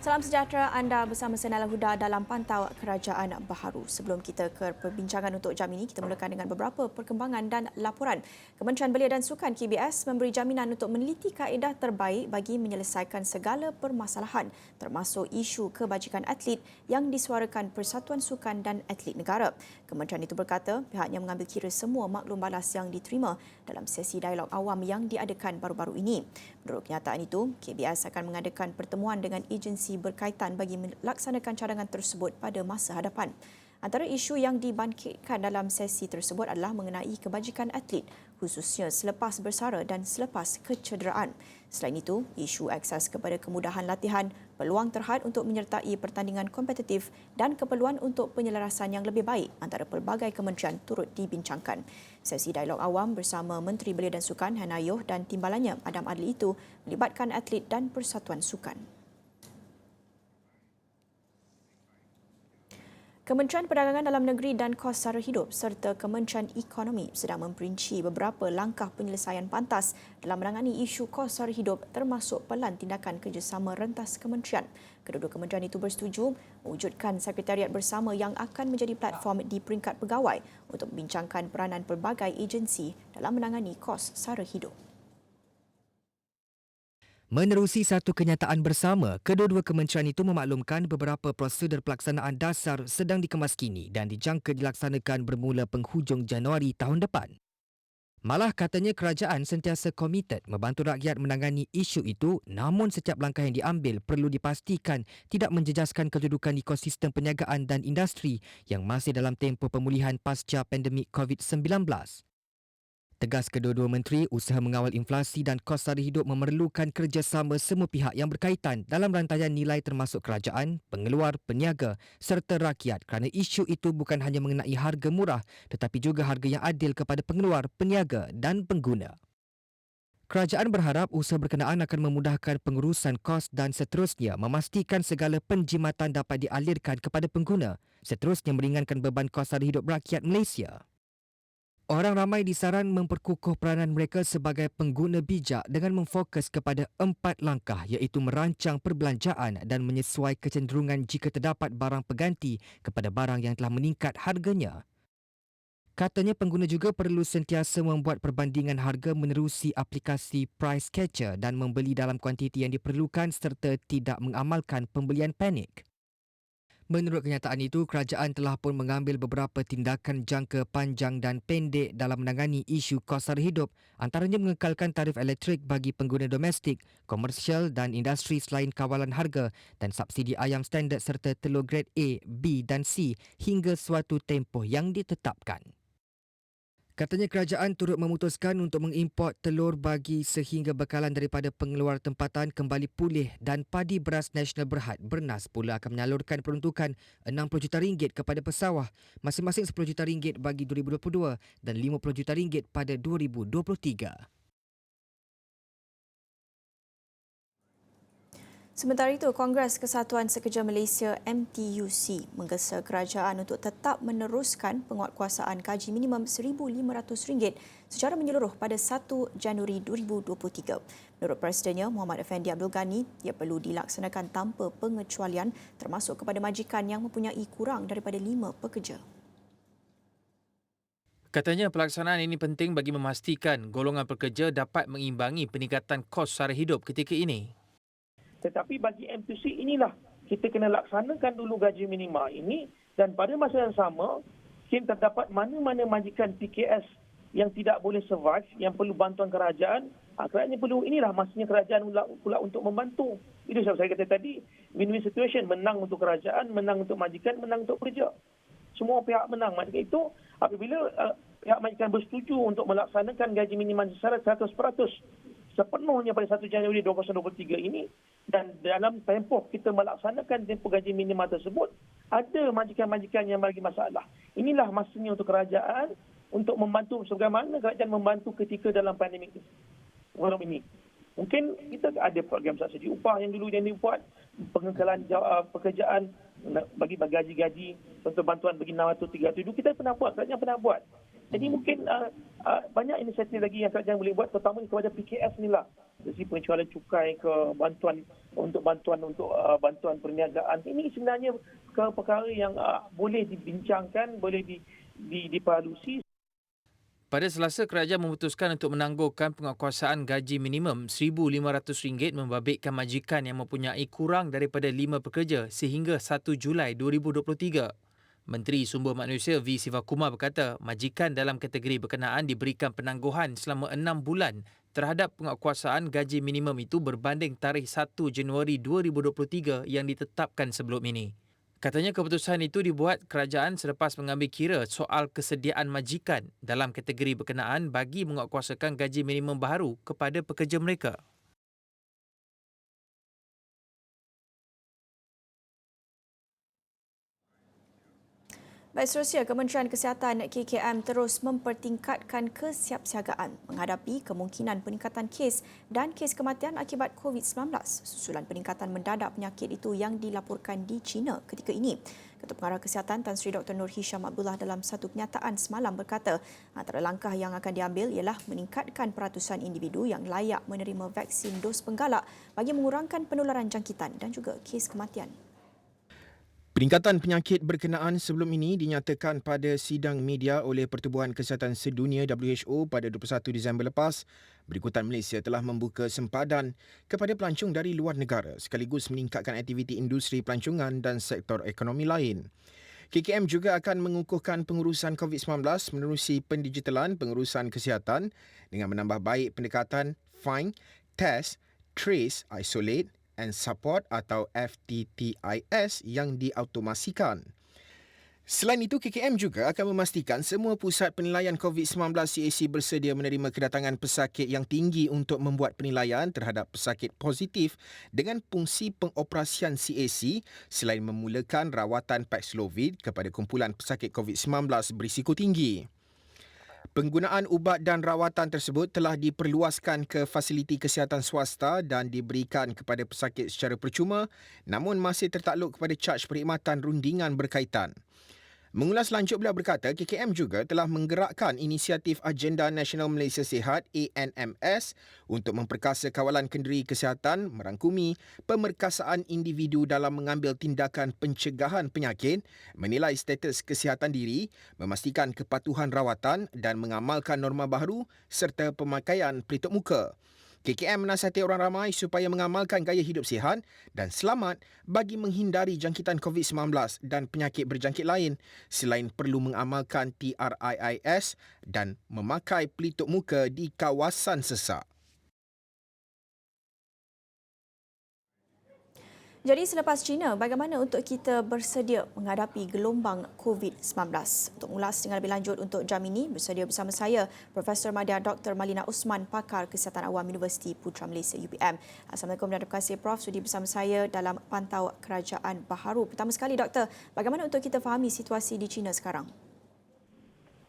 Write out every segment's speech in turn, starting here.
Salam sejahtera, anda bersama saya Nala Huda dalam Pantau Kerajaan Baharu. Sebelum kita ke perbincangan untuk jam ini, kita mulakan dengan beberapa perkembangan dan laporan. Kementerian Belia dan Sukan KBS memberi jaminan untuk meneliti kaedah terbaik bagi menyelesaikan segala permasalahan termasuk isu kebajikan atlet yang disuarakan Persatuan Sukan dan Atlet Negara. Kementerian itu berkata pihaknya mengambil kira semua maklum balas yang diterima dalam sesi dialog awam yang diadakan baru-baru ini. Menurut kenyataan itu, KBS akan mengadakan pertemuan dengan agensi berkaitan bagi melaksanakan cadangan tersebut pada masa hadapan. Antara isu yang dibangkitkan dalam sesi tersebut adalah mengenai kebajikan atlet, khususnya selepas bersara dan selepas kecederaan. Selain itu, isu akses kepada kemudahan latihan, peluang terhad untuk menyertai pertandingan kompetitif dan keperluan untuk penyelarasan yang lebih baik antara pelbagai kementerian turut dibincangkan. Sesi dialog awam bersama Menteri Belia dan Sukan Hannah Yeoh dan timbalannya Adam Adli itu melibatkan atlet dan Persatuan Sukan. Kementerian Perdagangan Dalam Negeri dan Kos Sara Hidup serta Kementerian Ekonomi sedang memperinci beberapa langkah penyelesaian pantas dalam menangani isu kos sara hidup termasuk pelan tindakan kerjasama rentas kementerian. Kedua-dua kementerian itu bersetuju mewujudkan sekretariat bersama yang akan menjadi platform di peringkat pegawai untuk membincangkan peranan pelbagai agensi dalam menangani kos sara hidup. Menerusi satu kenyataan bersama, kedua-dua kementerian itu memaklumkan beberapa prosedur pelaksanaan dasar sedang dikemas kini dan dijangka dilaksanakan bermula penghujung Januari tahun depan. Malah katanya kerajaan sentiasa komited membantu rakyat menangani isu itu, namun setiap langkah yang diambil perlu dipastikan tidak menjejaskan kedudukan ekosistem perniagaan dan industri yang masih dalam tempoh pemulihan pasca pandemik COVID-19. Tegas kedua-dua menteri, usaha mengawal inflasi dan kos sara hidup memerlukan kerjasama semua pihak yang berkaitan dalam rantaian nilai termasuk kerajaan, pengeluar, peniaga serta rakyat kerana isu itu bukan hanya mengenai harga murah tetapi juga harga yang adil kepada pengeluar, peniaga dan pengguna. Kerajaan berharap usaha berkenaan akan memudahkan pengurusan kos dan seterusnya memastikan segala penjimatan dapat dialirkan kepada pengguna, seterusnya meringankan beban kos sara hidup rakyat Malaysia. Orang ramai disaran memperkukuh peranan mereka sebagai pengguna bijak dengan memfokus kepada 4 langkah iaitu merancang perbelanjaan dan menyesuai kecenderungan jika terdapat barang pengganti kepada barang yang telah meningkat harganya. Katanya pengguna juga perlu sentiasa membuat perbandingan harga menerusi aplikasi Price Catcher dan membeli dalam kuantiti yang diperlukan serta tidak mengamalkan pembelian panik. Menurut kenyataan itu, kerajaan telah pun mengambil beberapa tindakan jangka panjang dan pendek dalam menangani isu kos sara hidup, antaranya mengekalkan tarif elektrik bagi pengguna domestik, komersial dan industri selain kawalan harga dan subsidi ayam standard serta telur grade A, B dan C hingga suatu tempoh yang ditetapkan. Katanya kerajaan turut memutuskan untuk mengimport telur bagi sehingga bekalan daripada pengeluar tempatan kembali pulih dan padi beras nasional berhad Bernas pula akan menyalurkan peruntukan RM60 juta kepada pesawah, masing-masing RM10 juta bagi 2022 dan RM50 juta pada 2023. Sementara itu, Kongres Kesatuan Sekerja Malaysia MTUC menggesa kerajaan untuk tetap meneruskan penguatkuasaan gaji minimum RM1,500 secara menyeluruh pada 1 Januari 2023. Menurut Presidennya Muhammad Effendi Abdul Ghani, ia perlu dilaksanakan tanpa pengecualian termasuk kepada majikan yang mempunyai kurang daripada 5 pekerja. Katanya pelaksanaan ini penting bagi memastikan golongan pekerja dapat mengimbangi peningkatan kos sara hidup ketika ini. Tetapi bagi MTUC inilah kita kena laksanakan dulu gaji minima ini dan pada masa yang sama kita terdapat mana-mana majikan PKS yang tidak boleh survive, yang perlu bantuan kerajaan. Kerajaan perlu, inilah masanya kerajaan pula untuk membantu. Itu sebab saya kata tadi, win-win situation, menang untuk kerajaan, menang untuk majikan, menang untuk pekerja. Semua pihak menang. Maksudnya itu apabila pihak majikan bersetuju untuk melaksanakan gaji minima secara 100% sepenuhnya pada 1 Januari 2023 ini dan dalam tempoh kita melaksanakan tempoh gaji minima tersebut, ada majikan-majikan yang bagi masalah. Inilah masanya untuk kerajaan untuk membantu sebagaimana kerajaan membantu ketika dalam pandemik ini. Mungkin kita ada program subsidi upah yang dulu yang dibuat, pengekalan pekerjaan bagi gaji-gaji, contoh bantuan bagi 600, 300 itu kita pernah buat, kerajaan pernah buat. Jadi mungkin banyak inisiatif lagi yang kerajaan boleh buat, terutama kepada PKS ni lah. Dari pengecualian cukai ke bantuan untuk bantuan perniagaan. Ini sebenarnya perkara yang boleh dibincangkan, boleh dipalusi. Pada Selasa, kerajaan memutuskan untuk menangguhkan penguatkuasaan gaji minimum RM1,500 membabitkan majikan yang mempunyai kurang daripada 5 pekerja sehingga 1 Julai 2023. Menteri Sumber Manusia V. Sivakumar berkata, majikan dalam kategori berkenaan diberikan penangguhan selama 6 bulan terhadap penguatkuasaan gaji minimum itu berbanding tarikh 1 Januari 2023 yang ditetapkan sebelum ini. Katanya keputusan itu dibuat kerajaan selepas mengambil kira soal kesediaan majikan dalam kategori berkenaan bagi menguatkuasakan gaji minimum baharu kepada pekerja mereka. Baik, seterusnya, Kementerian Kesihatan KKM terus mempertingkatkan kesiapsiagaan menghadapi kemungkinan peningkatan kes dan kes kematian akibat COVID-19 susulan peningkatan mendadak penyakit itu yang dilaporkan di China ketika ini. Ketua Pengarah Kesihatan Tan Sri Dr. Nur Hisham Abdullah dalam satu kenyataan semalam berkata, antara langkah yang akan diambil ialah meningkatkan peratusan individu yang layak menerima vaksin dos penggalak bagi mengurangkan penularan jangkitan dan juga kes kematian. Peningkatan penyakit berkenaan sebelum ini dinyatakan pada sidang media oleh Pertubuhan Kesihatan Sedunia WHO pada 21 Disember lepas. Berikutan, Malaysia telah membuka sempadan kepada pelancong dari luar negara sekaligus meningkatkan aktiviti industri pelancongan dan sektor ekonomi lain. KKM juga akan mengukuhkan pengurusan COVID-19 menerusi pendigitalan pengurusan kesihatan dengan menambah baik pendekatan find, test, trace, isolate and support atau FTTIS yang diautomasikan. Selain itu, KKM juga akan memastikan semua pusat penilaian COVID-19 CAC bersedia menerima kedatangan pesakit yang tinggi untuk membuat penilaian terhadap pesakit positif dengan fungsi pengoperasian CAC selain memulakan rawatan Paxlovid kepada kumpulan pesakit COVID-19 berisiko tinggi. Penggunaan ubat dan rawatan tersebut telah diperluaskan ke fasiliti kesihatan swasta dan diberikan kepada pesakit secara percuma, namun masih tertakluk kepada caj perkhidmatan rundingan berkaitan. Mengulas lanjut, beliau berkata KKM juga telah menggerakkan inisiatif Agenda Nasional Malaysia Sihat ANMS untuk memperkasa kawalan kenduri kesihatan merangkumi pemerkasaan individu dalam mengambil tindakan pencegahan penyakit, menilai status kesihatan diri, memastikan kepatuhan rawatan dan mengamalkan norma baharu serta pemakaian pelitup muka. KKM menasihati orang ramai supaya mengamalkan gaya hidup sihat dan selamat bagi menghindari jangkitan COVID-19 dan penyakit berjangkit lain selain perlu mengamalkan TRIIS dan memakai pelitup muka di kawasan sesak. Jadi selepas China, bagaimana untuk kita bersedia menghadapi gelombang COVID-19? Untuk mengulas dengan lebih lanjut untuk jam ini, bersedia bersama saya Profesor Madya Dr. Malina Osman, Pakar Kesihatan Awam Universiti Putra Malaysia UPM. Assalamualaikum dan terima kasih Prof sudi bersama saya dalam Pantau Kerajaan Baharu. Pertama sekali Doktor, bagaimana untuk kita fahami situasi di China sekarang?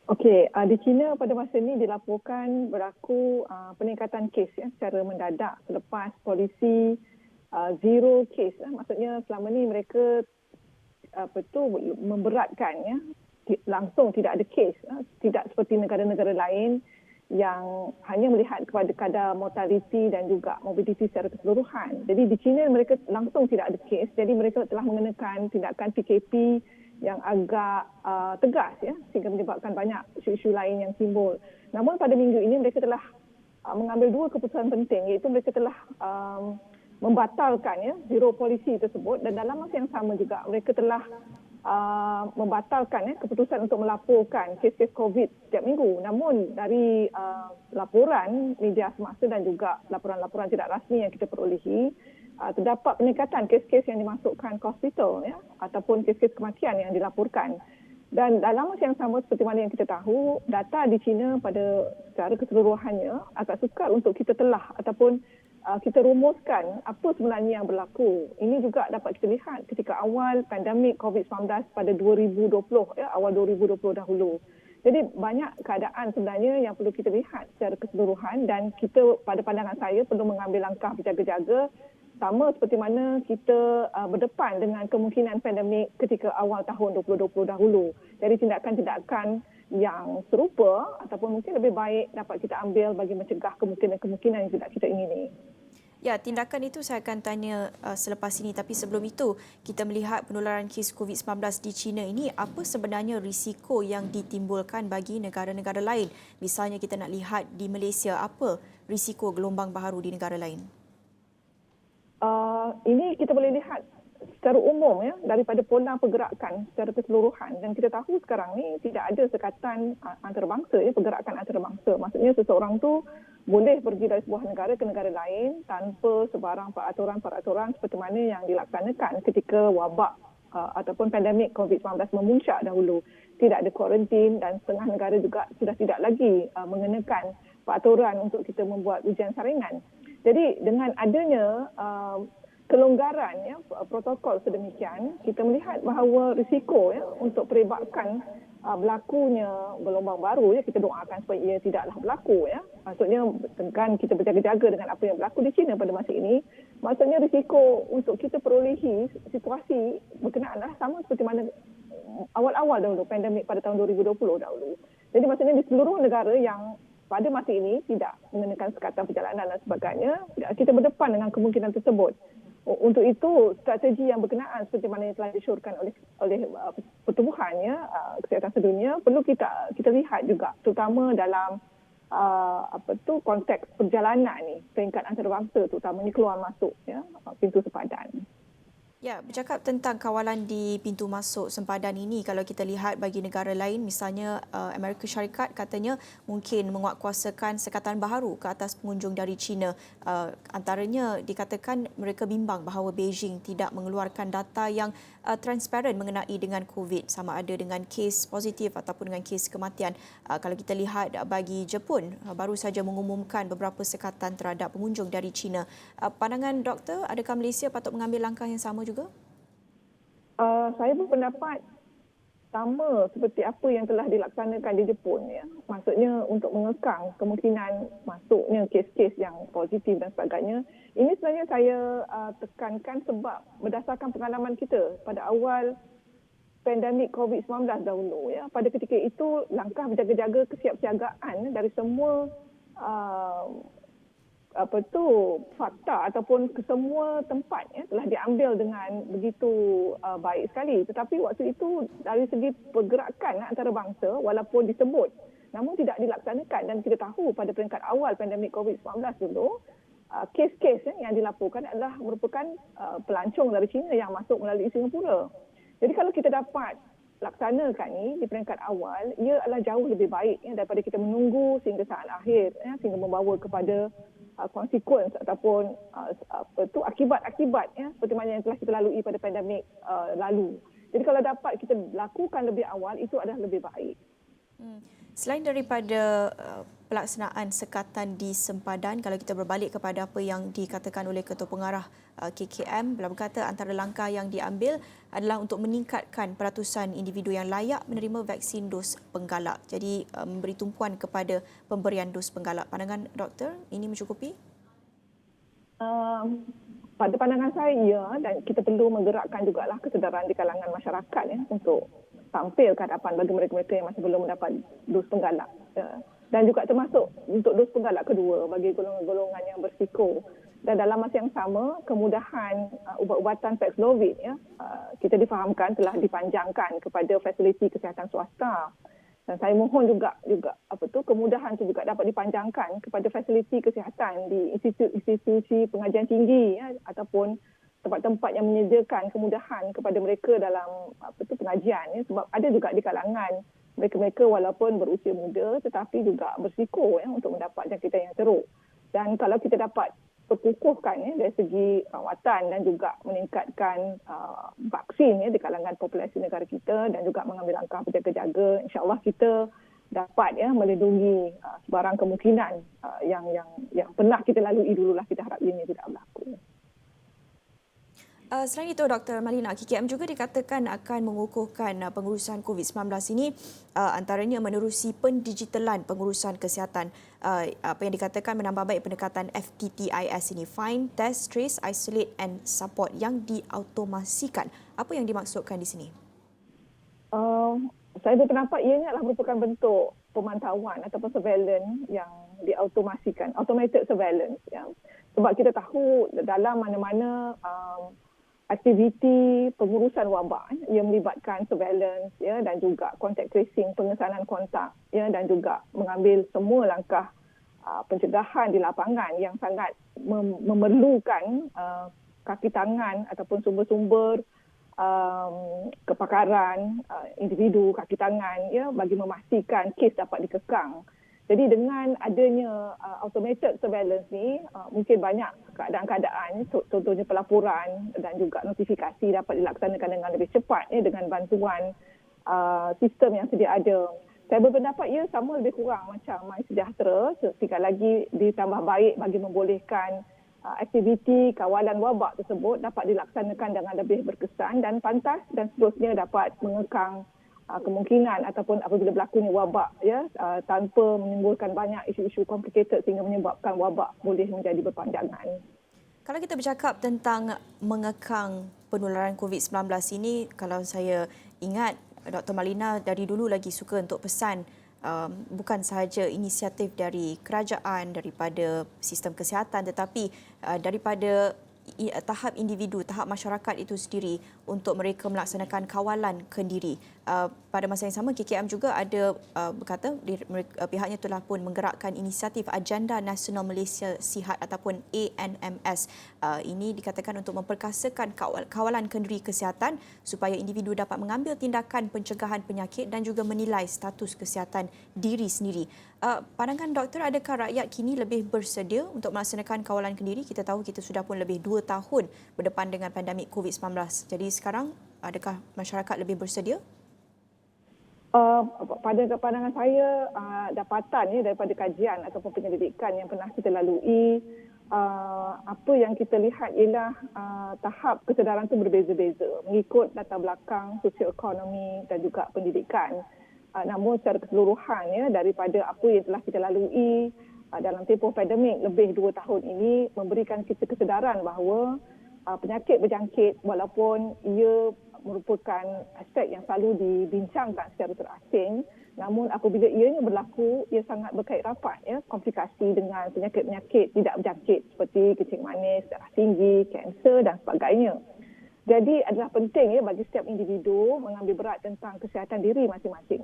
Okey, di China pada masa ini dilaporkan berlaku peningkatan kes secara mendadak selepas polisi zero case, maksudnya selama ni mereka memberatkan langsung tidak ada case, tidak seperti negara-negara lain yang hanya melihat kepada kadar mortaliti dan juga morbidity secara keseluruhan. Jadi di China mereka langsung tidak ada case, jadi mereka telah mengenakan tindakan PKP yang agak tegas sehingga menyebabkan banyak isu-isu lain yang timbul. Namun pada minggu ini mereka telah mengambil dua keputusan penting, iaitu mereka telah membatalkan zero policy tersebut dan dalam masa yang sama juga mereka telah membatalkan keputusan untuk melaporkan kes-kes COVID setiap minggu. Namun dari laporan media semasa dan juga laporan-laporan tidak rasmi yang kita perolehi, terdapat peningkatan kes-kes yang dimasukkan ke hospital ataupun kes-kes kematian yang dilaporkan. Dan dalam masa yang sama seperti mana yang kita tahu, data di China pada secara keseluruhannya agak sukar untuk kita telah ataupun kita rumuskan apa sebenarnya yang berlaku. Ini juga dapat kita lihat ketika awal pandemik COVID-19 pada 2020, awal 2020 dahulu. Jadi banyak keadaan sebenarnya yang perlu kita lihat secara keseluruhan dan kita pada pandangan saya perlu mengambil langkah berjaga-jaga sama seperti mana kita berdepan dengan kemungkinan pandemik ketika awal tahun 2020 dahulu. Jadi tindakan-tindakan yang serupa ataupun mungkin lebih baik dapat kita ambil bagi mencegah kemungkinan-kemungkinan yang tidak kita ingini. Ya, tindakan itu saya akan tanya selepas ini. Tapi sebelum itu, kita melihat penularan kes COVID-19 di China ini, apa sebenarnya risiko yang ditimbulkan bagi negara-negara lain? Misalnya kita nak lihat di Malaysia, apa risiko gelombang baharu di negara lain? Ini kita boleh lihat secara umum ya daripada pola pergerakan secara keseluruhan, dan kita tahu sekarang ni tidak ada sekatan antarabangsa ya, pergerakan antarabangsa. Maksudnya seseorang tu boleh pergi dari sebuah negara ke negara lain tanpa sebarang peraturan seperti mana yang dilaksanakan ketika wabak ataupun pandemik COVID-19 memuncak dahulu. Tidak ada kuarantin dan setengah negara juga sudah tidak lagi mengenakan peraturan untuk kita membuat ujian saringan. Jadi dengan adanya kelonggaran ya, protokol sedemikian, kita melihat bahawa risiko ya untuk peribadkan berlakunya gelombang baru ya, kita doakan supaya ia tidaklah berlaku ya. Maksudnya dengan kita berjaga-jaga dengan apa yang berlaku di China pada masa ini, maksudnya risiko untuk kita perolehi situasi berkenaan adalah sama seperti mana awal-awal dahulu pandemik pada tahun 2020 dahulu. Jadi maksudnya di seluruh negara yang pada masa ini tidak mengenakan sekatan perjalanan dan sebagainya, kita berdepan dengan kemungkinan tersebut. Untuk itu, strategi yang berkenaan seperti mana yang telah disyorkan oleh pertubuhan ya, kesihatan sedunia perlu kita lihat juga, terutama dalam konteks perjalanan ni, peringkat antarabangsa terutamanya keluar masuk ya, pintu sepadan. Ya, bercakap tentang kawalan di pintu masuk sempadan ini, kalau kita lihat bagi negara lain, misalnya Amerika Syarikat katanya mungkin menguatkuasakan sekatan baharu ke atas pengunjung dari China. Antaranya dikatakan mereka bimbang bahawa Beijing tidak mengeluarkan data yang transparan mengenai dengan COVID, sama ada dengan kes positif ataupun dengan kes kematian. Kalau kita lihat bagi Jepun, baru saja mengumumkan beberapa sekatan terhadap pengunjung dari China. Pandangan doktor, adakah Malaysia patut mengambil langkah yang sama juga? Saya berpendapat sama seperti apa yang telah dilaksanakan di Jepun ya. Maksudnya untuk mengekang kemungkinan masuknya kes-kes yang positif dan sebagainya. Ini sebenarnya saya tekankan sebab berdasarkan pengalaman kita pada awal pandemik COVID-19 dahulu ya. Pada ketika itu langkah berjaga-jaga kesiapsiagaan dari semua fakta ataupun ke semua tempat ya, telah diambil dengan begitu baik sekali. Tetapi waktu itu dari segi pergerakan antarabangsa walaupun disebut namun tidak dilaksanakan, dan kita tahu pada peringkat awal pandemik COVID-19 dulu kes-kes yang dilaporkan adalah merupakan pelancong dari China yang masuk melalui Singapura. Jadi kalau kita dapat laksanakan ni di peringkat awal, ia adalah jauh lebih baik ya, daripada kita menunggu sehingga saat akhir ya, sehingga membawa kepada konsekuens ataupun akibat-akibat ya, seperti mana yang telah kita lalui pada pandemik lalu. Jadi kalau dapat kita lakukan lebih awal, itu adalah lebih baik. Selain daripada pelaksanaan sekatan di sempadan, kalau kita berbalik kepada apa yang dikatakan oleh Ketua Pengarah KKM, beliau berkata antara langkah yang diambil adalah untuk meningkatkan peratusan individu yang layak menerima vaksin dos penggalak. Jadi memberi tumpuan kepada pemberian dos penggalak. Pandangan doktor, ini mencukupi? Pada pandangan saya, ya, dan kita perlu menggerakkan jugalah kesedaran di kalangan masyarakat ya, untuk tampil ke hadapan bagi mereka-mereka yang masih belum mendapat dos penggalak. Ya. Dan juga termasuk untuk dos penggalak kedua bagi golongan-golongan yang berisiko. Dan dalam masa yang sama, kemudahan ubat-ubatan Paxlovid ya, kita difahamkan telah dipanjangkan kepada fasiliti kesihatan swasta. Dan saya mohon juga kemudahan itu juga dapat dipanjangkan kepada fasiliti kesihatan di institusi pengajian tinggi ya, ataupun tempat-tempat yang menyediakan kemudahan kepada mereka dalam pengajian ya, sebab ada juga di kalangan mereka-mereka walaupun berusia muda tetapi juga berisiko ya, untuk mendapat jangkitan yang teruk. Dan kalau kita dapat perkukuhkan ya, dari segi rawatan dan juga meningkatkan vaksin ya, di kalangan populasi negara kita dan juga mengambil langkah berjaga-jaga, insya-Allah kita dapat ya melindungi sebarang kemungkinan yang pernah kita lalui dululah, kita harap ini tidak berlaku. Selain itu, Dr. Malina, KKM juga dikatakan akan mengukuhkan pengurusan COVID-19 ini, antaranya menerusi pendigitalan pengurusan kesihatan. Apa yang dikatakan menambah baik pendekatan FTTIS ini, Find, Test, Trace, Isolate and Support yang diautomasikan. Apa yang dimaksudkan di sini? Saya berpendapat ianya adalah merupakan bentuk pemantauan ataupun surveillance yang diautomasikan, automated surveillance. Ya. Sebab kita tahu dalam mana-mana aktiviti pengurusan wabak yang melibatkan surveillance ya, dan juga contact tracing, pengesanan kontak ya, dan juga mengambil semua langkah pencegahan di lapangan yang sangat memerlukan kaki tangan ataupun sumber-sumber kepakaran individu kaki tangan ya, bagi memastikan kes dapat dikekang. Jadi dengan adanya automated surveillance ni, mungkin banyak keadaan-keadaan, contohnya pelaporan dan juga notifikasi dapat dilaksanakan dengan lebih cepat ya, dengan bantuan sistem yang sedia ada. Saya berpendapat ia sama lebih kurang macam MySejahtera, sekali lagi ditambah baik bagi membolehkan aktiviti kawalan wabak tersebut dapat dilaksanakan dengan lebih berkesan dan pantas, dan seterusnya dapat mengekang kemungkinan ataupun apabila berlakunya wabak ya, tanpa menimbulkan banyak isu-isu complicated sehingga menyebabkan wabak boleh menjadi berpanjangan. Kalau kita bercakap tentang mengekang penularan COVID-19 ini, kalau saya ingat Dr. Malina dari dulu lagi suka untuk pesan bukan sahaja inisiatif dari kerajaan, daripada sistem kesihatan, tetapi daripada tahap individu, tahap masyarakat itu sendiri untuk mereka melaksanakan kawalan kendiri. Pada masa yang sama, KKM juga ada berkata pihaknya telah pun menggerakkan inisiatif Agenda Nasional Malaysia Sihat ataupun ANMS. Ini dikatakan untuk memperkasakan kawalan kendiri kesihatan supaya individu dapat mengambil tindakan pencegahan penyakit dan juga menilai status kesihatan diri sendiri. Pandangan doktor, adakah rakyat kini lebih bersedia untuk melaksanakan kawalan kendiri? Kita tahu kita sudah pun lebih 2 tahun berdepan dengan pandemik COVID-19. Jadi sekarang, adakah masyarakat lebih bersedia? Pada pandangan saya, dapatan daripada kajian ataupun penyelidikan yang pernah kita lalui, apa yang kita lihat ialah tahap kesedaran itu berbeza-beza mengikut latar belakang sosioekonomi dan juga pendidikan. Namun secara keseluruhan daripada apa yang telah kita lalui dalam tempoh pandemik lebih 2 tahun ini memberikan kita kesedaran bahawa penyakit berjangkit walaupun ia merupakan aspek yang selalu dibincangkan secara terasing, namun apabila ianya berlaku, ia sangat berkait rapat komplikasi dengan penyakit-penyakit tidak berjangkit seperti kencing manis, darah tinggi, kanser dan sebagainya. Jadi adalah penting bagi setiap individu mengambil berat tentang kesihatan diri masing-masing.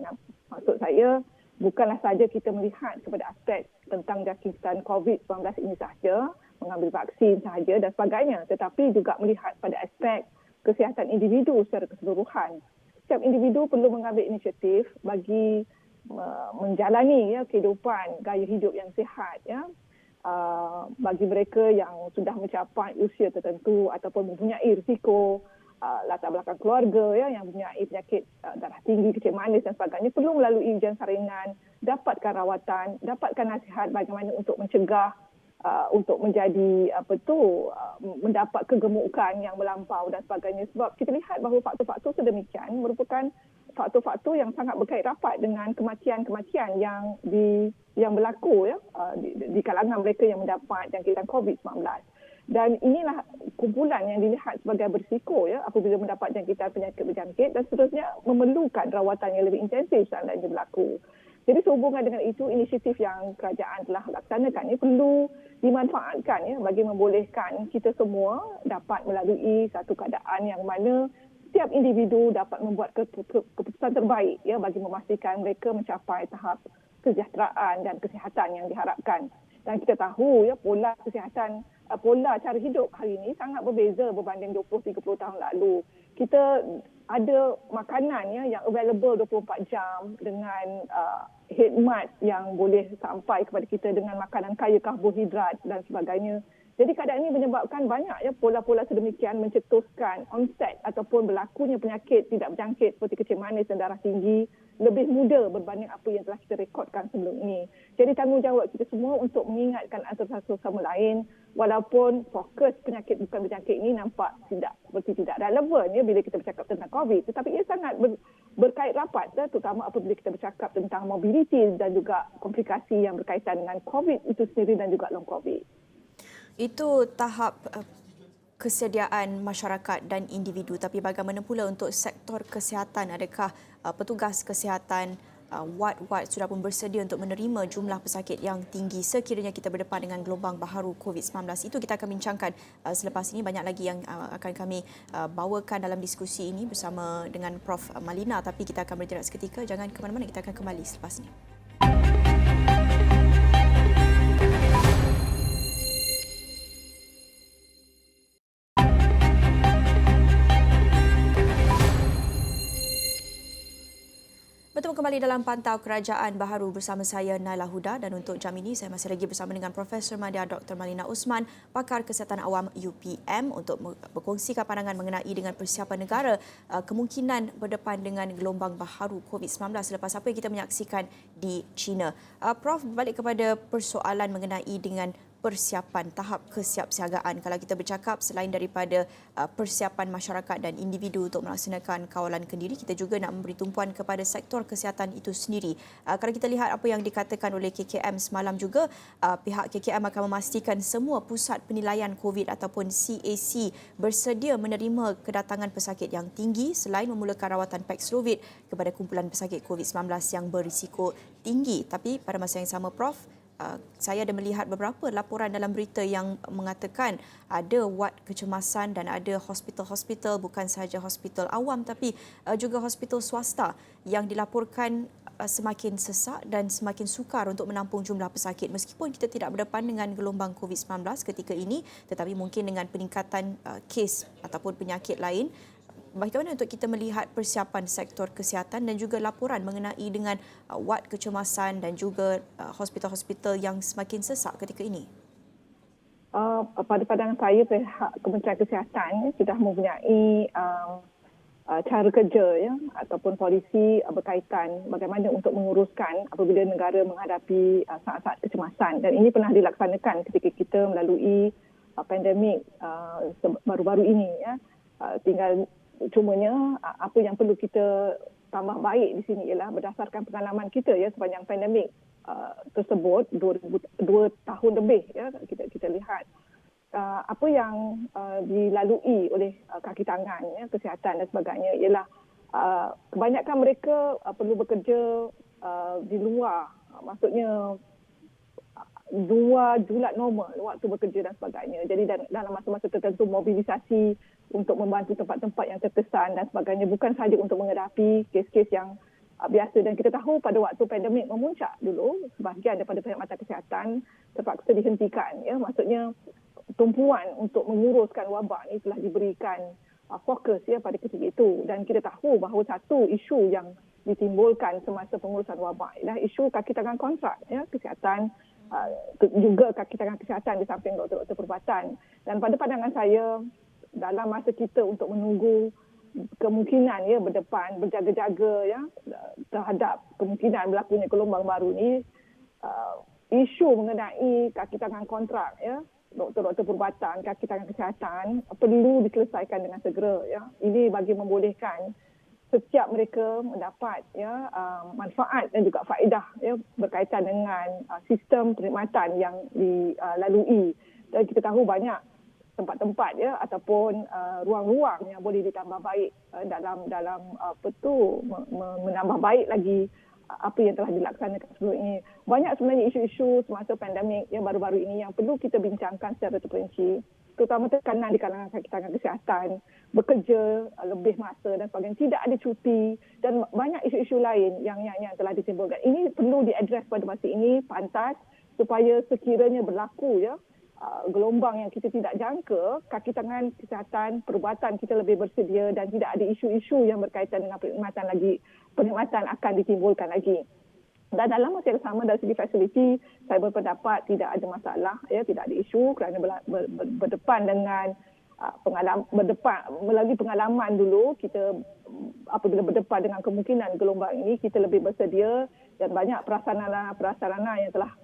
Maksud saya, bukanlah sahaja kita melihat kepada aspek tentang jangkitan COVID-19 ini sahaja, mengambil vaksin sahaja dan sebagainya, tetapi juga melihat pada aspek kesihatan individu secara keseluruhan. Setiap individu perlu mengambil inisiatif bagi menjalani kehidupan gaya hidup yang sihat bagi mereka yang sudah mencapai usia tertentu ataupun mempunyai risiko latar belakang keluarga yang mempunyai penyakit darah tinggi, kencing manis dan sebagainya, perlu melalui ujian saringan, dapatkan rawatan, dapatkan nasihat bagaimana untuk mencegah untuk menjadi mendapat kegemukan yang melampau dan sebagainya. Sebab kita lihat bahawa faktor-faktor sedemikian merupakan faktor-faktor yang sangat berkait rapat dengan kematian-kematian yang berlaku di kalangan mereka yang mendapat jangkitan COVID-19. Dan inilah kumpulan yang dilihat sebagai berisiko apabila mendapat jangkitan penyakit berjangkit dan seterusnya memerlukan rawatan yang lebih intensif seandainya berlaku. Jadi sehubungan dengan itu, inisiatif yang kerajaan telah laksanakan ini perlu dimanfaatkan bagi membolehkan kita semua dapat melalui satu keadaan yang mana setiap individu dapat membuat keputusan terbaik bagi memastikan mereka mencapai tahap kesejahteraan dan kesihatan yang diharapkan. Dan kita tahu pola kesihatan, pola cara hidup hari ini sangat berbeza berbanding 20-30 tahun lalu. Kita ada makanan yang available 24 jam dengan khidmat yang boleh sampai kepada kita dengan makanan kaya karbohidrat dan sebagainya. Jadi keadaan ini menyebabkan banyak pola-pola sedemikian mencetuskan onset ataupun berlakunya penyakit tidak berjangkit seperti kencing manis dan darah tinggi lebih muda berbanding apa yang telah kita rekodkan sebelum ini. Jadi tanggungjawab kita semua untuk mengingatkan antara satu sama lain, walaupun fokus penyakit bukan berjangkit ini nampak seperti tidak relevan bila kita bercakap tentang COVID, tetapi ia sangat berkait rapat terutama apabila kita bercakap tentang mobility dan juga komplikasi yang berkaitan dengan COVID itu sendiri dan juga long COVID. Itu tahap kesediaan masyarakat dan individu, tapi bagaimana pula untuk sektor kesihatan? Adakah petugas kesihatan ward-ward sudah pun bersedia untuk menerima jumlah pesakit yang tinggi sekiranya kita berdepan dengan gelombang baharu COVID-19? Itu kita akan bincangkan selepas ini. Banyak lagi yang akan kami bawakan dalam diskusi ini bersama dengan Prof. Malina, tapi kita akan berjarak seketika. Jangan ke mana-mana, kita akan kembali selepas ini. Bertemu kembali dalam Pantau Kerajaan Baharu bersama saya Naila Huda, dan untuk jam ini saya masih lagi bersama dengan Profesor Madya Dr. Malina Osman, pakar kesihatan awam UPM, untuk berkongsikan pandangan mengenai dengan persiapan negara kemungkinan berdepan dengan gelombang baharu COVID-19 selepas apa yang kita menyaksikan di China. Prof, balik kepada persoalan mengenai dengan persiapan, tahap kesiapsiagaan. Kalau kita bercakap selain daripada persiapan masyarakat dan individu untuk melaksanakan kawalan kendiri, kita juga nak memberi tumpuan kepada sektor kesihatan itu sendiri. Kalau kita lihat apa yang dikatakan oleh KKM semalam juga, pihak KKM akan memastikan semua pusat penilaian COVID ataupun CAC bersedia menerima kedatangan pesakit yang tinggi selain memulakan rawatan Paxlovid kepada kumpulan pesakit COVID-19 yang berisiko tinggi. Tapi pada masa yang sama, Prof, saya ada melihat beberapa laporan dalam berita yang mengatakan ada wad kecemasan dan ada hospital-hospital, bukan sahaja hospital awam tapi juga hospital swasta yang dilaporkan semakin sesak dan semakin sukar untuk menampung jumlah pesakit. Meskipun kita tidak berdepan dengan gelombang COVID-19 ketika ini, tetapi mungkin dengan peningkatan kes ataupun penyakit lain. Bagaimana untuk kita melihat persiapan sektor kesihatan dan juga laporan mengenai dengan wad kecemasan dan juga hospital-hospital yang semakin sesak ketika ini? Pada pandangan saya, pihak Kementerian Kesihatan sudah mempunyai cara kerja ataupun polisi berkaitan bagaimana untuk menguruskan apabila negara menghadapi saat-saat kecemasan, dan ini pernah dilaksanakan ketika kita melalui pandemik baru-baru ini. Tinggal cumanya apa yang perlu kita tambah baik di sini ialah berdasarkan pengalaman kita sepanjang pandemik tersebut 2 tahun lebih kita lihat apa yang dilalui oleh kaki tangan kesihatan dan sebagainya ialah kebanyakan mereka perlu bekerja di luar, maksudnya luar julat normal waktu bekerja dan sebagainya. Jadi dalam masa-masa tertentu mobilisasi untuk membantu tempat-tempat yang terkesan dan sebagainya, bukan sahaja untuk menghadapi kes-kes yang biasa. Dan kita tahu pada waktu pandemik memuncak dulu, sebahagian daripada perkhidmatan kesihatan terpaksa dihentikan. Maksudnya tumpuan untuk menguruskan wabak ini telah diberikan fokus pada ketika itu. Dan kita tahu bahawa satu isu yang ditimbulkan semasa pengurusan wabak ialah isu kaki tangan kontrak kesihatan, juga kaki tangan kesihatan di samping doktor-doktor perubatan. Dan pada pandangan saya, dalam masa kita untuk menunggu kemungkinan berdepan, berjaga-jaga terhadap kemungkinan berlakunya gelombang baru ini, isu mengenai kaki tangan kontrak doktor-doktor perubatan, kaki tangan kesihatan perlu diselesaikan dengan segera. Ini bagi membolehkan setiap mereka mendapat manfaat dan juga faedah berkaitan dengan sistem perkhidmatan yang dilalui. Dan kita tahu banyak tempat-tempat ataupun ruang-ruang yang boleh ditambah baik dalam menambah baik lagi apa yang telah dilaksanakan sebelum ini. Banyak sebenarnya isu-isu semasa pandemik baru-baru ini yang perlu kita bincangkan secara terperinci, terutama tekanan di kalangan kaki tangan kesihatan, bekerja lebih masa dan sebagainya, tidak ada cuti dan banyak isu-isu lain yang telah ditimbulkan. Ini perlu diadres pada masa ini pantas supaya sekiranya berlaku gelombang yang kita tidak jangka, kaki tangan kesihatan, perubatan kita lebih bersedia dan tidak ada isu-isu yang berkaitan dengan perkhidmatan akan ditimbulkan lagi. Dan dalam masa yang sama dari segi fasiliti, saya berpendapat tidak ada masalah, tidak ada isu kerana berdepan dengan melalui pengalaman dulu, kita apabila berdepan dengan kemungkinan gelombang ini, kita lebih bersedia dan banyak prasarana yang telah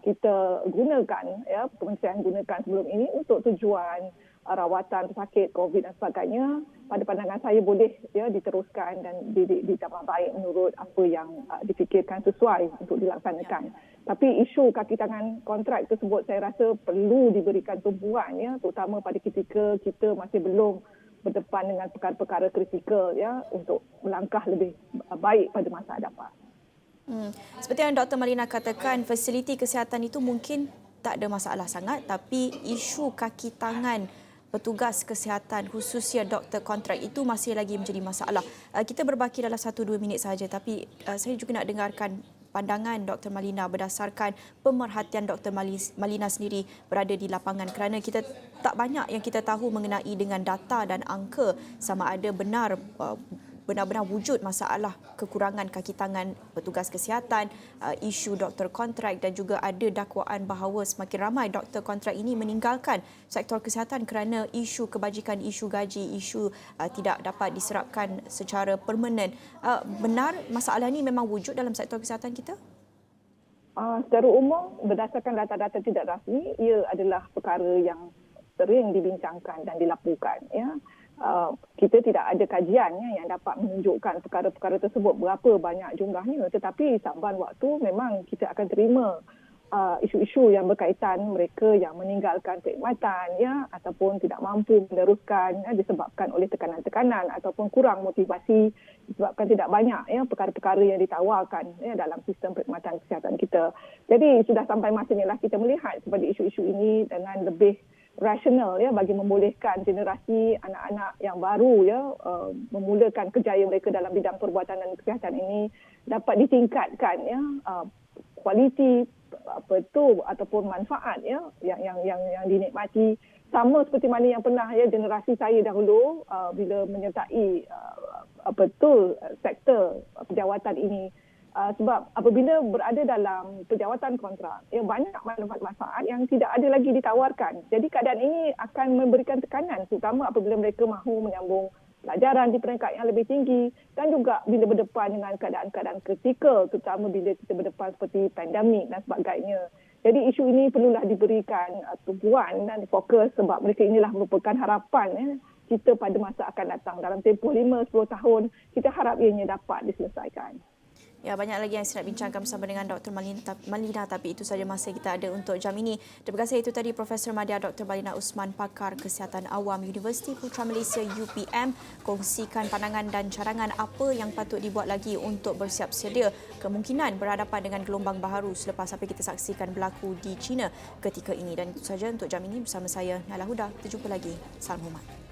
kita gunakan, kementerian gunakan sebelum ini untuk tujuan rawatan pesakit COVID dan sebagainya. Pada pandangan saya boleh diteruskan dan ditambah baik menurut apa yang difikirkan sesuai untuk dilaksanakan. Tapi isu kaki tangan kontrak tersebut saya rasa perlu diberikan tumpuan ya, terutama pada ketika kita masih belum berdepan dengan perkara-perkara kritikal ya, untuk melangkah lebih baik pada masa hadapan. Seperti yang Dr. Malina katakan, fasiliti kesihatan itu mungkin tak ada masalah sangat, tapi isu kaki tangan petugas kesihatan khususnya doktor kontrak itu masih lagi menjadi masalah. Kita berbaki dalam 1-2 minit sahaja, tapi saya juga nak dengarkan pandangan Dr. Malina berdasarkan pemerhatian Dr. Malina sendiri berada di lapangan, kerana kita tak banyak yang kita tahu mengenai dengan data dan angka sama ada benar-benar wujud masalah kekurangan kaki tangan petugas kesihatan, isu doktor kontrak dan juga ada dakwaan bahawa semakin ramai doktor kontrak ini meninggalkan sektor kesihatan kerana isu kebajikan, isu gaji, isu tidak dapat diserapkan secara permanen. Benar masalah ini memang wujud dalam sektor kesihatan kita? Secara umum, berdasarkan data-data tidak rasmi, ia adalah perkara yang sering dibincangkan dan dilaporkan. Ya. Kita tidak ada kajian yang dapat menunjukkan perkara-perkara tersebut berapa banyak jumlahnya, tetapi saban waktu memang kita akan terima isu-isu yang berkaitan mereka yang meninggalkan perkhidmatan ya, ataupun tidak mampu meneruskan disebabkan oleh tekanan-tekanan ataupun kurang motivasi disebabkan tidak banyak ya perkara-perkara yang ditawarkan ya dalam sistem perkhidmatan kesihatan kita. Jadi sudah sampai masanya lah kita melihat kepada isu-isu ini dengan lebih rasional ya, bagi membolehkan generasi anak-anak yang baru ya memulakan kerjaya mereka dalam bidang perubatan dan kesihatan ini dapat ditingkatkan ya, kualiti ataupun manfaat ya yang dinikmati sama seperti mana yang pernah ya generasi saya dahulu bila menyertai sektor pejawatan ini. Sebab apabila berada dalam pejawatan kontrak, ya banyak manfaat-manfaat yang tidak ada lagi ditawarkan. Jadi keadaan ini akan memberikan tekanan, terutama apabila mereka mahu menyambung pelajaran di peringkat yang lebih tinggi dan juga bila berdepan dengan keadaan-keadaan kritikal, terutama bila kita berdepan seperti pandemik dan sebagainya. Jadi isu ini perlulah diberikan tumpuan dan fokus sebab mereka inilah merupakan harapan kita pada masa akan datang. Dalam tempoh 5-10 tahun, kita harap ianya dapat diselesaikan. Ya, banyak lagi yang saya nak bincangkan bersama dengan Dr. Malina, tapi itu saja masa kita ada untuk jam ini. Terima kasih. Itu tadi Profesor Madya Dr. Malina Usman, pakar Kesihatan Awam Universiti Putra Malaysia UPM, kongsikan pandangan dan carangan apa yang patut dibuat lagi untuk bersiap sedia kemungkinan berhadapan dengan gelombang baharu selepas apa kita saksikan berlaku di China ketika ini. Dan itu saja untuk jam ini bersama saya, Nala Huda. Kita jumpa lagi. Salam hormat.